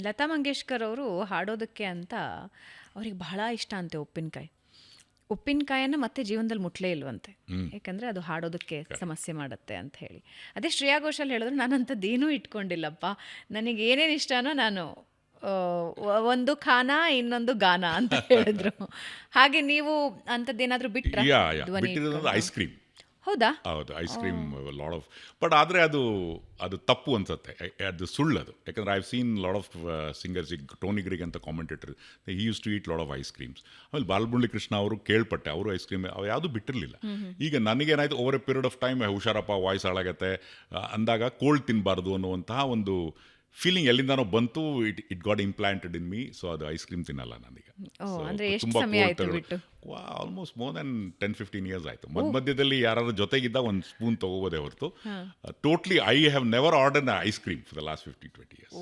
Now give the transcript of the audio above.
ಲತಾ ಮಂಗೇಶ್ಕರ್ ಅವರು ಹಾಡೋದಕ್ಕೆ ಅಂತ ಅವ್ರಿಗೆ ಬಹಳ ಇಷ್ಟ ಅಂತೆ ಉಪ್ಪಿನಕಾಯಿ. ಉಪ್ಪಿನಕಾಯನ್ನು ಮತ್ತೆ ಜೀವನದಲ್ಲಿ ಮುಟ್ಲೇ ಇಲ್ವಂತೆ, ಯಾಕಂದರೆ ಅದು ಹಾಡೋದಕ್ಕೆ ಸಮಸ್ಯೆ ಮಾಡುತ್ತೆ ಅಂತ ಹೇಳಿ. ಅದೇ ಶ್ರೇಯಾ ಘೋಷಾಲ್ ಹೇಳಿದ್ರು, ನಾನು ಅಂಥದ್ದೇನೂ ಇಟ್ಕೊಂಡಿಲ್ಲಪ್ಪ, ನನಗೆ ಏನೇನು ಇಷ್ಟನೋ ನಾನು ಒಂದು ಖಾನ ಇನ್ನೊಂದು ಗಾನ ಅಂತ ಹೇಳಿದ್ರು. ಹಾಗೆ ನೀವು ಅಂಥದ್ದೇನಾದರೂ ಬಿಟ್ರ ಧ್ವನಿ ಬಿಟ್ಟಿರೋದು ಐಸ್ ಕ್ರೀಮ್. ಹೌದಾ? ಹೌದು, ice cream lot of. But ಆದರೆ ಅದು ತಪ್ಪು ಅನ್ಸುತ್ತೆ, ಅದು ಸುಳ್ಳದು. ಯಾಕಂದರೆ I have seen lot of singers, ಈಗ ಟೋನಿ ಗ್ರಿಗ್ ಅಂತ commentator, he use to eat lot of ice creams. ಆಮೇಲೆ ಬಾಲಮುರಳಿ ಕೃಷ್ಣ ಅವರು ಕೇಳ್ಪಟ್ಟೆ, ಅವರು ಐಸ್ ಕ್ರೀಮ್ ಅವು ಯಾವುದೂ ಬಿಟ್ಟಿರಲಿಲ್ಲ. ಈಗ ನನಗೇನಾಯಿತು, over a period of time ಹುಷಾರಪ್ಪ ವಾಯ್ಸ್ ಹಾಳಾಗತ್ತೆ ಅಂದಾಗ ಕೋಲ್ಡ್ ತಿನ್ನಬಾರ್ದು ಅನ್ನುವಂತಹ ಒಂದು ಫೀಲಿಂಗ್ ಎಲ್ಲಿಂದಾನೋ ಬಂತು. It got implanted in me. So ಅದು ಐಸ್ ಕ್ರೀಮ್ ತಿನ್ನಲ್ಲ ನಾನೀಗ. ಅಂದರೆ ಎಷ್ಟು ಸಮಯ ಆಯಿತು ಬಿಟ್ಟು? ಆಲ್ಮೋಸ್ಟ್ ಮೋರ್ ದೆನ್ 10-15 ಇಯರ್ಸ್ ಆಯಿತು. ಮಧ್ಯದಲ್ಲಿ ಯಾರಾದ್ರೂ ಜೊತೆಗಿದ್ದ ಒಂದು ಸ್ಪೂನ್ ತೊಗೋಬೋದೇ ಹೊರತು totally I have never ordered ice cream for the last 15-20 years.